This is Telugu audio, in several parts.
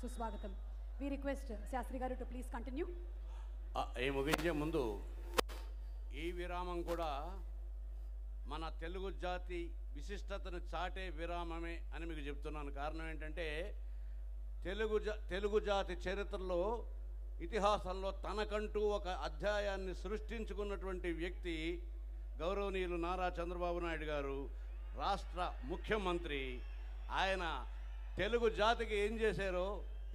సుస్వాగతం. We request శాస్త్రి గారు to please continue. ఈ ముగించే ముందు ఈ విరామం కూడా మన తెలుగు జాతి విశిష్టతను చాటే విరామమే అని మీకు చెప్తున్నాను. కారణం ఏంటంటే తెలుగు జాతి చరిత్రలో ఇతిహాసంలో తనకంటూ ఒక అధ్యాయాన్ని సృష్టించుకున్నటువంటి వ్యక్తి గౌరవనీయులు నారా చంద్రబాబు నాయుడు గారు, రాష్ట్ర ముఖ్యమంత్రి. ఆయన తెలుగు జాతికి ఏం చేశారో,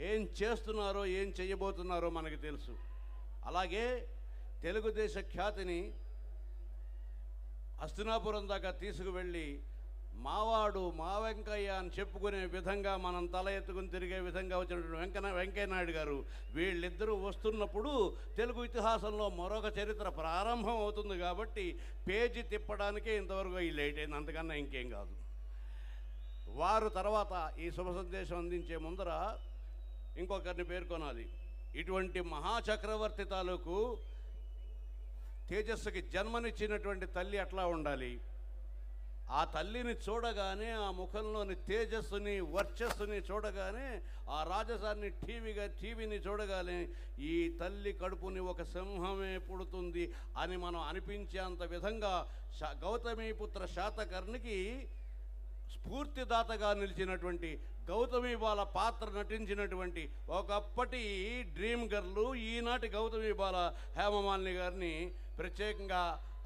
ఏం చేస్తున్నారో, ఏం చేయబోతున్నారో మనకు తెలుసు. అలాగే తెలుగుదేశ ఖ్యాతిని హస్తినాపురం దాకా తీసుకువెళ్ళి మావాడు మా వెంకయ్య అని చెప్పుకునే విధంగా మనం తల ఎత్తుకుని తిరిగే విధంగా వచ్చినటువంటి వెంకయ్య నాయుడు గారు, వీళ్ళిద్దరూ వస్తున్నప్పుడు తెలుగు ఇతిహాసంలో మరొక చరిత్ర ప్రారంభం అవుతుంది. కాబట్టి పేజీ తిప్పడానికే ఇంతవరకు ఈ లేట్ అయింది, అంతకన్నా ఇంకేం కాదు. వారు తర్వాత ఈ శుభ సందేశం అందించే ముందర ఇంకొకరిని పేర్కొనాలి. ఇటువంటి మహాచక్రవర్తి తాలూకు తేజస్సుకి జన్మనిచ్చినటువంటి తల్లి అట్లా ఉండాలి. ఆ తల్లిని చూడగానే, ఆ ముఖంలోని తేజస్సుని వర్చస్సుని చూడగానే, ఆ రాజసాన్ని టీవీని చూడగానే ఈ తల్లి కడుపుని ఒక సింహమే పుడుతుంది అని మనం అనిపించేంత విధంగా గౌతమీపుత్ర శాతకర్ణికి స్ఫూర్తిదాతగా నిలిచినటువంటి గౌతమి బాల పాత్ర నటించినటువంటి ఒకప్పటి డ్రీమ్ గర్లు ఈనాటి గౌతమి బాల హేమమాలిని గారిని ప్రత్యేకంగా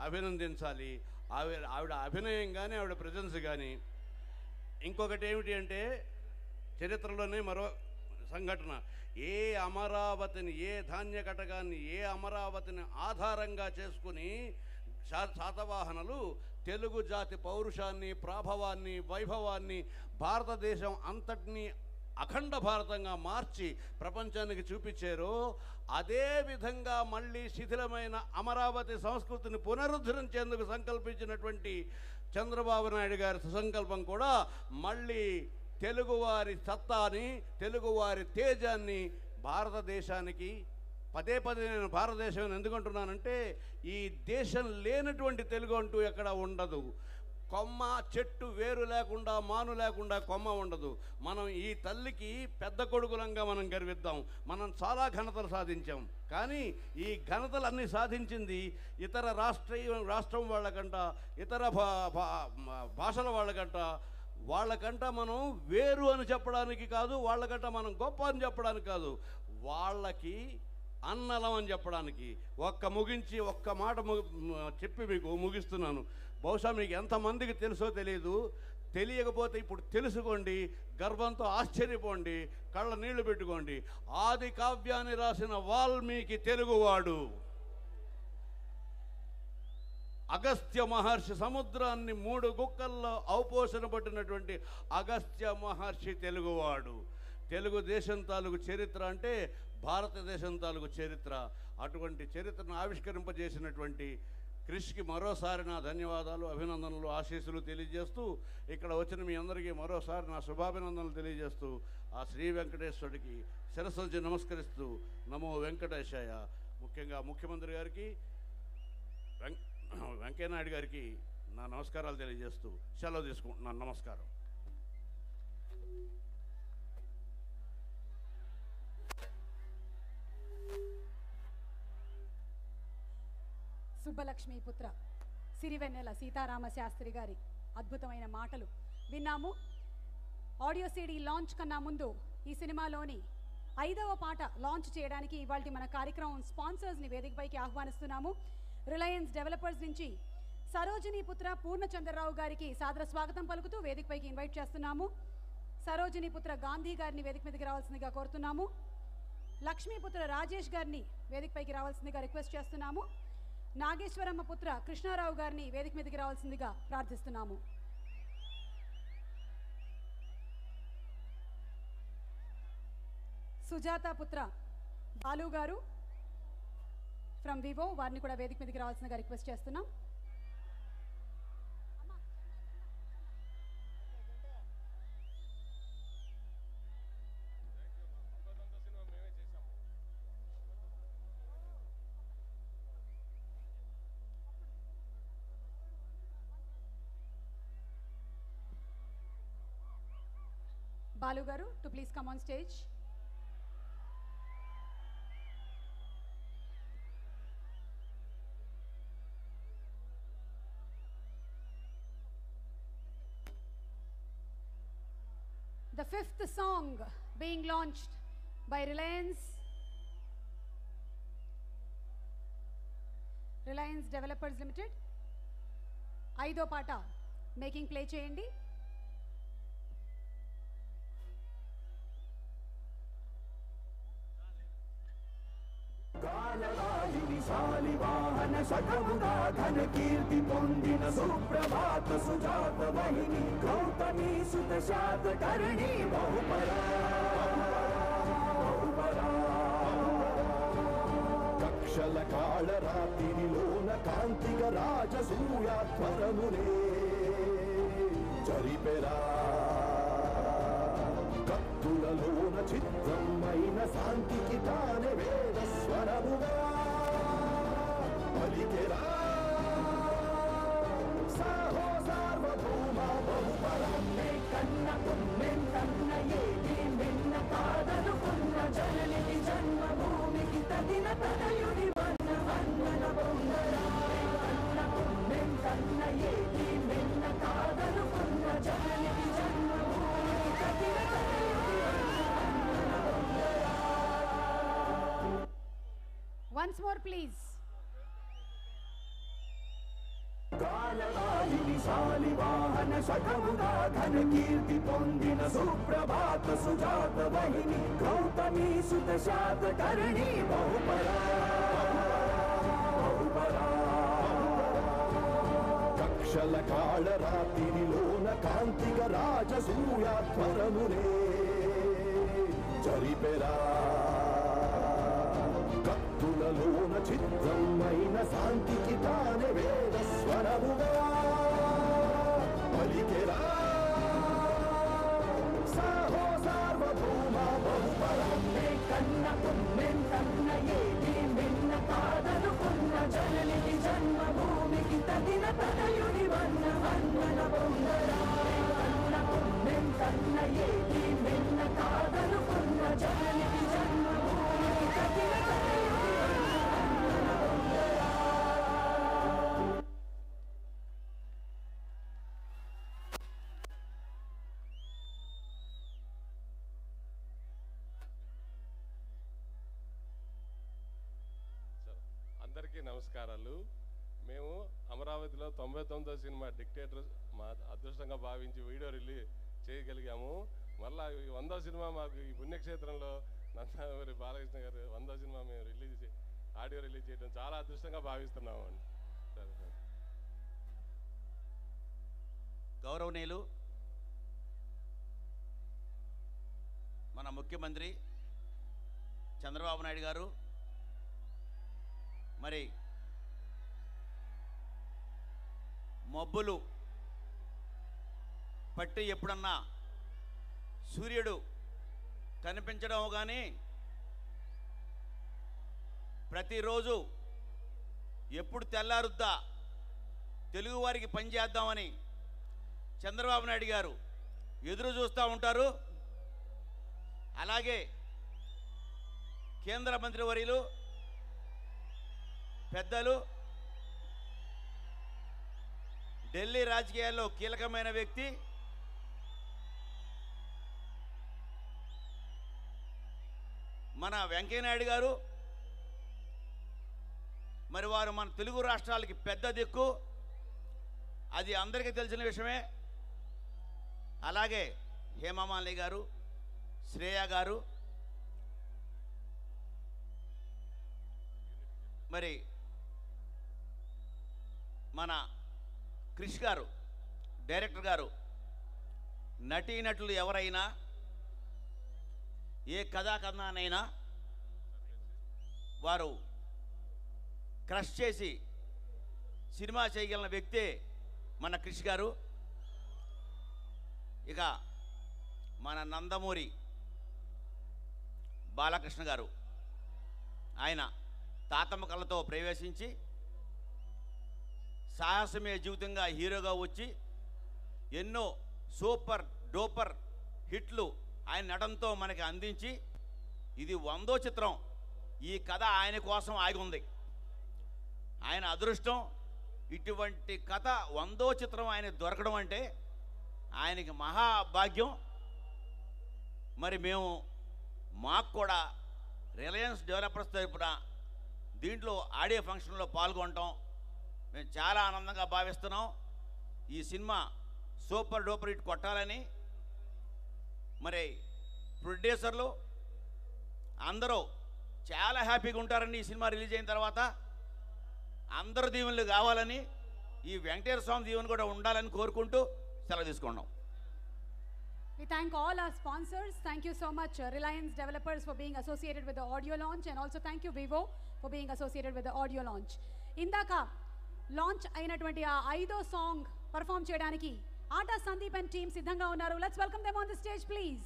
అభినందించాలి. ఆవిడ అభినయం కానీ, ఆవిడ ప్రజెన్స్ కానీ. ఇంకొకటి ఏమిటి అంటే, చరిత్రలోనే మరో సంఘటన. ఏ అమరావతిని, ఏ ధాన్య కటకాన్ని, ఏ అమరావతిని ఆధారంగా చేసుకుని శాతవాహనులు తెలుగు జాతి పౌరుషాన్ని, ప్రాభవాన్ని, వైభవాన్ని, భారతదేశం అంతటినీ అఖండ భారతంగా మార్చి ప్రపంచానికి చూపించారో, అదే విధంగా మళ్ళీ శిథిలమైన అమరావతి సంస్కృతిని పునరుద్ధరించేందుకు సంకల్పించినటువంటి చంద్రబాబు నాయుడు గారి సుసంకల్పం కూడా మళ్ళీ తెలుగువారి సత్తాని, తెలుగువారి తేజాన్ని భారతదేశానికి పదే నేను భారతదేశం ఎందుకంటున్నానంటే, ఈ దేశం లేనటువంటి తెలుగు అంటూ ఎక్కడ ఉండదు. కొమ్మ చెట్టు వేరు లేకుండా, మాను లేకుండా కొమ్మ ఉండదు. మనం ఈ తల్లికి పెద్ద కొడుకులంగా మనం గర్విద్దాం. మనం చాలా ఘనతలు సాధించాం. కానీ ఈ ఘనతలన్నీ సాధించింది ఇతర రాష్ట్రం వాళ్ళకంట, ఇతర భాషల వాళ్ళకంట మనం వేరు అని చెప్పడానికి కాదు, వాళ్ళకంట మనం గొప్ప అని చెప్పడానికి కాదు, వాళ్ళకి అన్నలం అని చెప్పడానికి. ఒక్క మాట చెప్పి మీకు ముగిస్తున్నాను. బహుశా మీకు ఎంతమందికి తెలుసో తెలియదు. తెలియకపోతే ఇప్పుడు తెలుసుకోండి, గర్వంతో ఆశ్చర్యపోండి, కళ్ళ నీళ్లు పెట్టుకోండి. ఆది కావ్యాన్ని రాసిన వాల్మీకి తెలుగువాడు. అగస్త్య మహర్షి సముద్రాన్ని 3 గుక్కల్లో ఔపోషణ పట్టినటువంటి అగస్త్య మహర్షి తెలుగువాడు. తెలుగుదేశం తాలూకు చరిత్ర అంటే భారతదేశం తాలూకు చరిత్ర. అటువంటి చరిత్రను ఆవిష్కరింపజేసినటువంటి క్రిష్కి మరోసారి నా ధన్యవాదాలు, అభినందనలు, ఆశీస్సులు తెలియజేస్తూ, ఇక్కడ వచ్చిన మీ అందరికీ మరోసారి నా శుభాభినందనలు తెలియజేస్తూ, ఆ శ్రీ వెంకటేశ్వరుడికి శిరస్సు నమస్కరిస్తూ, నమో వెంకటేశాయ. ముఖ్యంగా ముఖ్యమంత్రి గారికి, వెంకయ్యనాయుడు గారికి నా నమస్కారాలు తెలియజేస్తూ సెలవు తీసుకుంటున్నాను. నమస్కారం. సుబ్బలక్ష్మి పుత్ర సిరివెన్నెల సీతారామ శాస్త్రి గారి అద్భుతమైన మాటలు విన్నాము. ఆడియో సీడీ లాంచ్ కన్నా ముందు ఈ సినిమాలోని 5వ పాట లాంచ్ చేయడానికి ఇవాళ మన కార్యక్రమం స్పాన్సర్స్ని వేదికపైకి ఆహ్వానిస్తున్నాము. రిలయన్స్ డెవలపర్స్ నుంచి సరోజిని పుత్ర పూర్ణచంద్రరావు గారికి సాదర స్వాగతం పలుకుతూ వేదికపైకి ఇన్వైట్ చేస్తున్నాము. సరోజిని పుత్ర గాంధీ గారిని వేదిక మీదకి రావాల్సిందిగా కోరుతున్నాము. లక్ష్మీపుత్ర రాజేష్ గారిని వేదికపైకి రావాల్సిందిగా రిక్వెస్ట్ చేస్తున్నాము. నాగేశ్వరమ్మ పుత్ర కృష్ణారావు గారిని వేదిక మీదకి రావాల్సిందిగా ప్రార్థిస్తున్నాము. సుజాత పుత్ర బాలు గారు ఫ్రమ్ వివో, వారిని కూడా వేదిక మీదకి రావాల్సిందిగా రిక్వెస్ట్ చేస్తున్నాం. Balu garu to please come on stage. the fifth song being launched by Reliance Developers Limited. ఐదో పాట మేకింగ్ ప్లే చేయండి. శాలివాహన శతముగా ఘన కీర్తి పొందిన సుప్రభాత సుజాత వహిని గౌతమి సుత శాతకర్ణి బహుపరా కక్షల కాళరాత్రిలోన కాంతిక రాజసూయాధ్వరమునే జరిపెరా కత్తులలోన చిత్రమైన శాంతికి తానే వేద స్వరముగా పలికెరా సాహో సార్వభౌమ బహుపరాన్నే కన్న పుణ్యన్న ఏది మిన్న కాదనుకున్న జననికి జన్మభూమికి తగిన తనయుడి వన్న వన్నన బొందరా కన్న పుణ్యన్న ఏది మిన్న కాదనుకున్న జననికి జన్మభూమికి తగిన తనయుడి వన్న బొందరా. Once more please. కాలరాయిని శాలివాహన శతముగా ఘన కీర్తి పొందిన సుప్రభాత సుజాత వహిని గౌతమి సుత శాతకర్ణి బహుపరా కక్షల కాళరాత్రిలోన కాంతిక రాజసూయాధ్వరమునే జరిపెరా కత్తులలోన చిత్రమైన శాంతికి తానే వేద స్వరముగా పలికెరా సాహో సార్వభౌమ బహుపరాన్నే కన్న పుణ్యన్న ఏది మిన్న కాదనుకున్న జననికి జన్మభూమికి తగిన తనయుడి వన్న వన్నన బొందరా కన్న పుణ్యన్న ఏది మిన్న కాదనుకున్న జననికి జన్మభూమికి తగిన తనయుడి వన్న వన్నన బొందరా. అందరికీ నమస్కారాలు. మేము అమరావతిలో 99వ సినిమా డిక్టేటర్ మా అదృష్టంగా భావించి వీడియో రిలీజ్ చేయగలిగాము. మళ్ళీ 100వ సినిమా మాకు ఈ పుణ్యక్షేత్రంలో నందమూరి బాలకృష్ణ గారు 100వ సినిమా మేము ఆడియో రిలీజ్ చేయడం చాలా అదృష్టంగా భావిస్తున్నాము అండి. సరే సార్. గౌరవనీయులు మన ముఖ్యమంత్రి చంద్రబాబు నాయుడు గారు మరి మబ్బులు పట్టి ఎప్పుడన్నా సూర్యుడు కనిపించడం కానీ ప్రతిరోజు ఎప్పుడు తెల్లారుద్దా తెలుగువారికి పనిచేద్దామని చంద్రబాబు నాయుడు గారు ఎదురు చూస్తూ ఉంటారు. అలాగే కేంద్ర మంత్రి వర్యులు పెద్దలు ఢిల్లీ రాజకీయాల్లో కీలకమైన వ్యక్తి మన వెంకయ్యనాయుడు గారు. మరి వారు మన తెలుగు రాష్ట్రాలకి పెద్ద దిక్కు, అది అందరికీ తెలిసిన విషయమే. అలాగే హేమమాలిని గారు, శ్రేయ గారు, మరి మన క్రిష్ గారు, డైరెక్టర్ గారు, నటీనటులు ఎవరైనా ఏ కథాకథనైనా వారు క్రష్ చేసి సినిమా చేయగలిగిన వ్యక్తే మన క్రిష్ గారు. ఇక మన నందమూరి బాలకృష్ణ గారు, ఆయన తాతమ్మ కళ్ళతో ప్రవేశించి సాహసమే జీవితంగా హీరోగా వచ్చి ఎన్నో సూపర్ డూపర్ హిట్లు ఆయన నటనతో మనకి అందించి ఇది 100వ చిత్రం. ఈ కథ ఆయన కోసం ఆగి ఉంది. ఆయన అదృష్టం. ఇటువంటి కథ 100వ చిత్రం ఆయన దొరకడం అంటే ఆయనకి మహాభాగ్యం. మరి మేము మాకు కూడా రిలయన్స్ డెవలపర్స్ తరపున దీంట్లో ఆడియో ఫంక్షన్లో పాల్గొనటం మేము చాలా ఆనందంగా భావిస్తున్నాం. ఈ సినిమా సూపర్ డూపర్ హిట్ కొట్టాలని మరి ప్రొడ్యూసర్లు అందరూ చాలా హ్యాపీగా ఉంటారండి. ఈ సినిమా రిలీజ్ అయిన తర్వాత అందరూ దీవెనలు కావాలని, ఈ వెంకటేశ్వర స్వామి దీవెన కూడా ఉండాలని కోరుకుంటూ సెలవు తీసుకున్నాం. We thank all our sponsors. Thank you so much, Reliance Developers, for being associated with the audio launch, and also thank you Vivo for being associated with the audio launch. ఇందాక లాంచ్ అయినటువంటి ఆ 5వ సాంగ్ పర్ఫామ్ చేయడానికి ఆటా సందీప్ అండ్ టీమ్ సిద్ధంగా ఉన్నారు. Let's welcome them on the stage please.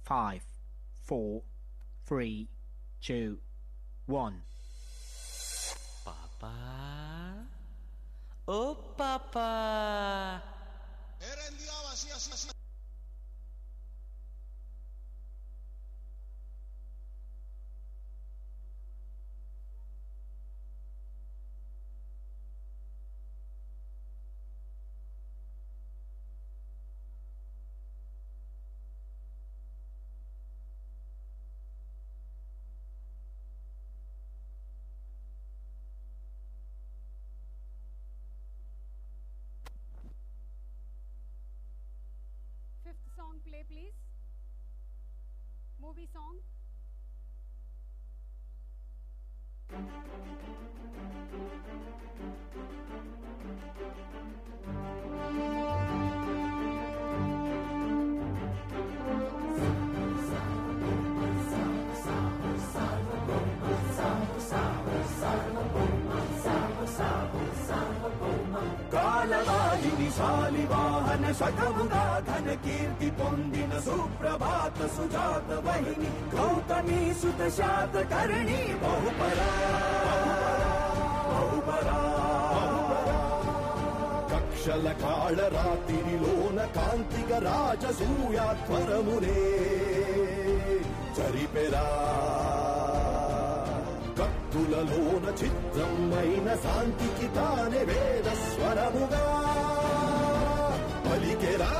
Five, 4, 3, 2, 1. Papa? Oh, Papa! Song play please. Movie song. కాలవాహిని శాలివాహన శతముగా ఘన కీర్తి పొందిన సుప్రభాత సుజాత వహిని గౌతమి సుత శాతకర్ణి బహుపరా బహుపరా కక్షల కాళరాత్రిలోన కాంతిక రాజసూయాధ్వరమునే జరిపెరా కత్తులలోన చిత్రమైన శాంతికి తానే వేద స్వరముగా పలికెరా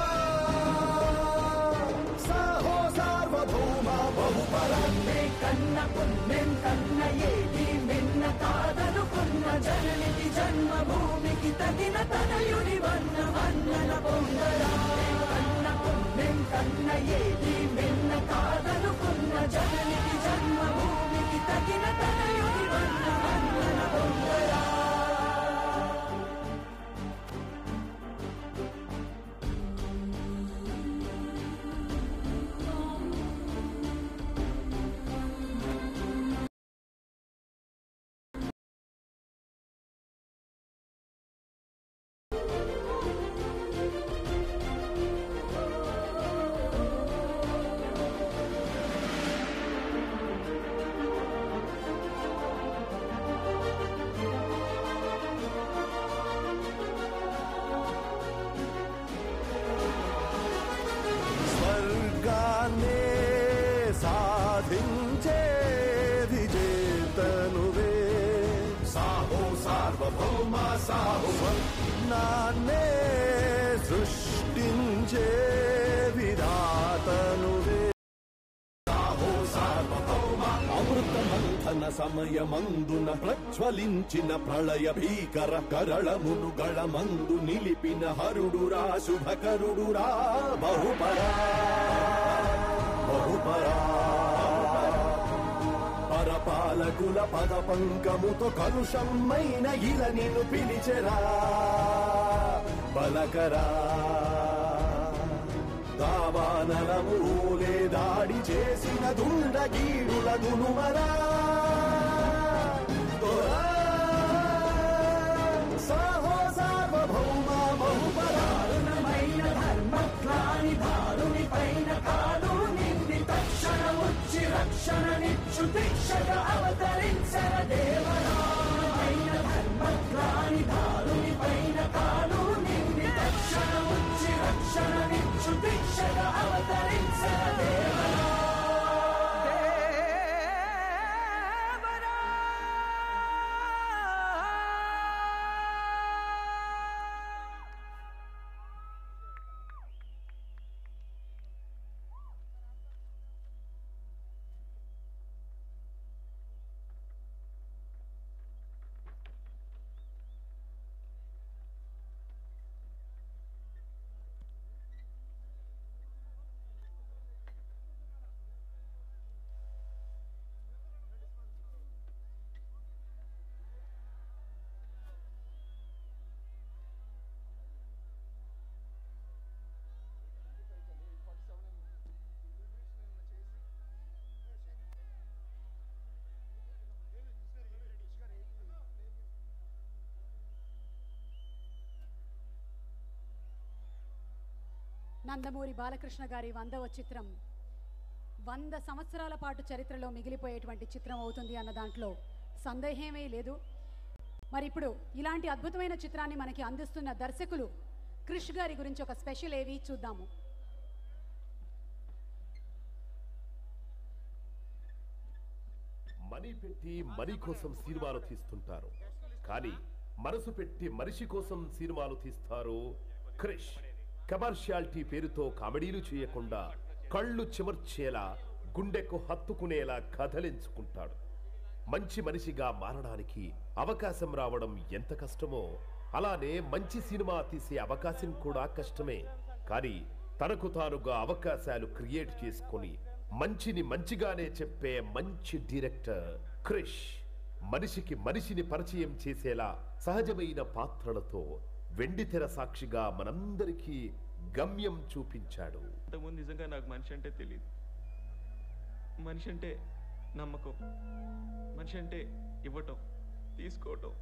సాహో సార్వభౌమ బహుపరాన్నే కన్న పుణ్యం కన్న ఏది మిన్న కాదనుకున్న జననికి జన్మభూమికి తగిన తనయుని వన్న వన్నల పొందరా కన్న పుణ్యం కన్న ఏది మిన్న కాదనుకున్న జననికి జన్మభూమికి తగిన తనయుని వన్న వన్నల పొందరా సాధించే విజేతనువే సాహో సార్వభౌమ సాహో నాన్నే సృష్టించే ప్రళయమథన సమయమందున ప్రజ్వలించిన ప్రళయ భీకర కరళమును గళమందు నిలిపిన హరుడురా శుభకరుడురా బహుపరా బహుపరా పరపాలకుల పద పంకముతో కలుషమైన ఇల నిన్ను పిలిచెరా బలకరా దావానలమూలే దాడి చేసిన దుండగీడుల గునుమరా సాహో సార్వభౌమ బహుపరారుణమైన ధర్మగ్లాని దారుని పైన కాలు నింది తక్షణ వచ్చి రక్షణనిచ్చు దీక్షగా అవతరించర దేవరామైన ధర్మగ్లాని దారుని పైన కాలు నింది తక్షణ వచ్చి రక్షణనిచ్చు దీక్షగా అవతరించర దేవరా నందమూరి బాలకృష్ణ గారి 100వ చిత్రం 100 సంవత్సరాల పాటు చరిత్రలో మిగిలిపోయేటువంటి చిత్రం అవుతుంది అన్న దాంట్లో సందేహమే లేదు. మరి ఇప్పుడు ఇలాంటి అద్భుతమైన చిత్రాన్ని మనకి అందిస్తున్న దర్శకులు క్రిష్ గారి గురించి ఒక స్పెషల్ ఏవి చూద్దాము. మనీ పెట్టి మనీ కోసం సినిమాలు తీస్తుంటారు, కానీ మనసు పెట్టి మనిషి కోసం సినిమాలు తీస్తారు క్రిష్. కమర్షియాలిటీ పేరుతో కామెడీలు చేయకుండా కళ్ళు చిమర్చేలా గుండెకు హత్తుకునేలా కథలించుకుంటాడు. మంచి మనిషిగా మారడానికి అవకాశం రావడం ఎంత కష్టమో అలానే మంచి సినిమా తీసే అవకాశం కూడా కష్టమే. కానీ తనకు తానుగా అవకాశాలు క్రియేట్ చేసుకొని మంచిని మంచిగానే చెప్పే మంచి డైరెక్టర్ క్రిష్. మనిషికి మనిషిని పరిచయం చేసేలా సహజమైన పాత్రలతో వెండితెర సాక్షిగా మనందరికీ గమ్యం చూపించాడు. అంతకుముందు నిజంగా నాకు మనిషి అంటే తెలియదు. మనిషి అంటే నమ్మకం, మనిషి అంటే ఇవ్వటం, తీసుకోవటం,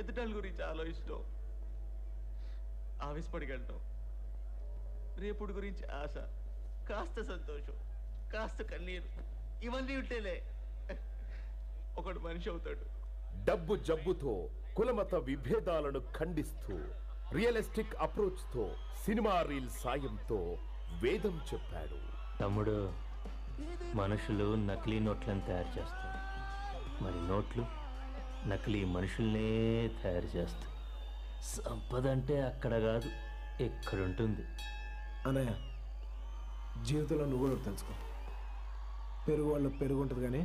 ఎదుటాల గురించి ఆలోచించటం, ఆవేశపడిగలటం, రేపుడు గురించి ఆశ, కాస్త సంతోషం, కాస్త కన్నీరు, ఇవన్నీ ఉంటేలే ఒకడు మనిషి అవుతాడు. డబ్బు జబ్బుతో కులమత విభేదాలను ఖండిస్తూ రియలిస్టిక్ అప్రోచ్ తో సినిమా రీల్ సాయంతో వేదం చెప్పాడు. తమ్ముడు, మనుషులు నకిలీ నోట్లను తయారు చేస్తారు, మరి నోట్లు నకిలీ మనుషుల్నే తయారు చేస్తాయి. సంపద అంటే అక్కడ కాదు, ఎక్కడుంటుంది. అన్నయ్య, జీవితంలో నువ్వు కూడా తెలుసుకో, పెరుగు వాళ్ళ పెరుగు ఉంటుంది కానీ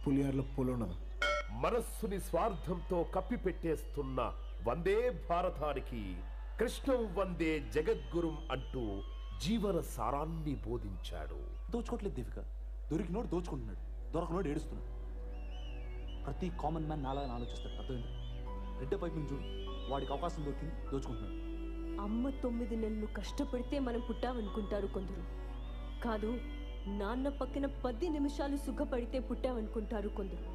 పులిహారలో పులి ఉండదు. మనస్సుని స్వార్థంతో కప్పిపెట్టేస్తున్న వందే భారతానికి కృష్ణం వందే జగద్గురుం అంటూ జీవన సారాన్ని బోధించాడు. దోచుకోవట్లేదు దేవిక, దొరికినోడు దోచుకుంటున్నాడు, దొరకనోడు ఏడుస్తున్నాడు. ప్రతి కామన్ మ్యాన్ నాలాగా ఆలోచిస్తాడు, అర్థమైంది? రెడ్డ పైపు నుంచి చూడు, వాడికి అవకాశం దొరికింది, దోచుకుంటున్నాడు. అమ్మ 9 నెలలు కష్టపడితే మనం పుట్టామనుకుంటారు కొందరు. కాదు, నాన్న పక్కన 10 నిమిషాలు సుఖపడితే పుట్టామనుకుంటారు కొందరు.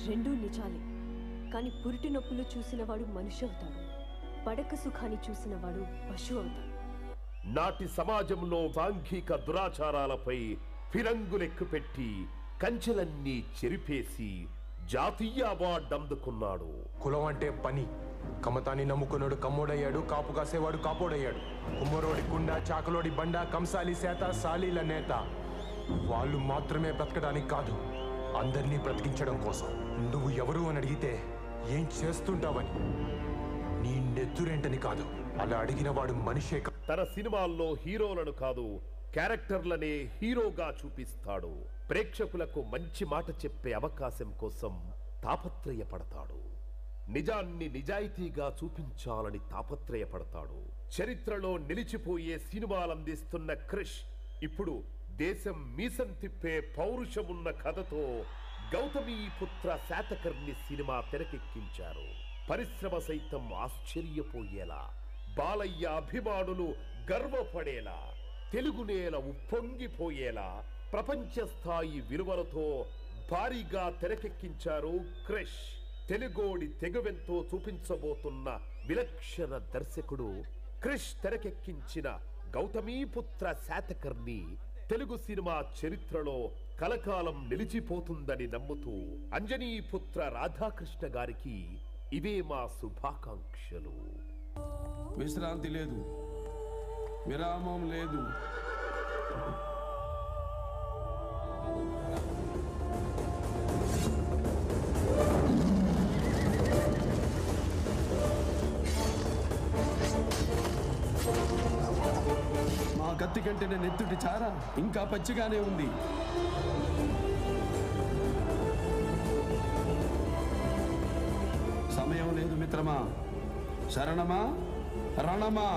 రెండూ నిజాలే. కానీ పురిటి నొప్పులు చూసిన వాడు మనిషి అవుతాడు, పడక సుఖాన్ని చూసిన వాడు పశువు అవుతాడు. నాటి సమాజంలో సాంఘిక దురాచారాలపై ఫిరంగులెక్కుపెట్టి కంచెలన్నీ చెరిపేసి జాతీయ అవార్డు అందుకున్నాడు. కులం అంటే పని, కమతాన్ని నమ్ముకున్నాడు కమ్మోడయ్యాడు, కాపు కాసేవాడు కాపోడయ్యాడు. కుమ్మరోడి కుండ, చాకలోడి బండ, కంసాలి సేత, సాలీల నేత. వాళ్ళు మాత్రమే బ్రతకడానికి కాదు, అందరినీ బ్రతికించడం కోసం. నువ్వు ఎవరు అని అడిగితే ఏం చేస్తుంటావని, నీ నెత్తురేంటని కాదు, అలా అడిగిన వాడు మనిషే. తన సినిమాల్లో హీరోలను కాదు, క్యారెక్టర్లనే హీరోగా చూపిస్తాడు. ప్రేక్షకులకు మంచి మాట చెప్పే అవకాశం కోసం తాపత్రయపడతాడు. నిజాన్ని నిజాయితీగా చూపించాలని తాపత్రయపడతాడు. చరిత్రలో నిలిచిపోయే సినిమాలందిస్తున్న క్రిష్ ఇప్పుడు దేశం మీసం తిప్పే పౌరుషమున్న కథతో గౌతమీపుత్ర శాతకర్ణి సినిమా తెరకెక్కించారు. పరిశ్రమ సైతం ఆశ్చర్యపోయేలా, బాలయ్య అభిమానులు గర్వపడేలా, తెలుగు నేల ఉప్పొంగిపోయేలా ప్రపంచ స్థాయి విలువలతో భారీగా తెరకెక్కించారు క్రిష్. తెలుగోడి తెగువెంతో చూపించబోతున్న విలక్షణ దర్శకుడు క్రిష్ తెరకెక్కించిన గౌతమీపుత్ర శాతకర్ణి తెలుగు సినిమా చరిత్రలో కలకాలం నిలిచిపోతుందని నమ్ముతూ అంజనీపుత్ర రాధాకృష్ణ గారికి ఇవే మా శుభాకాంక్షలు. విశ్రాంతి లేదు, విరామం లేదు. మా కత్తి కంటే నెత్తుటి చార ఇంకా పచ్చిగానే ఉంది. సమయం లేదు మిత్రమా. శరణమా రణమా.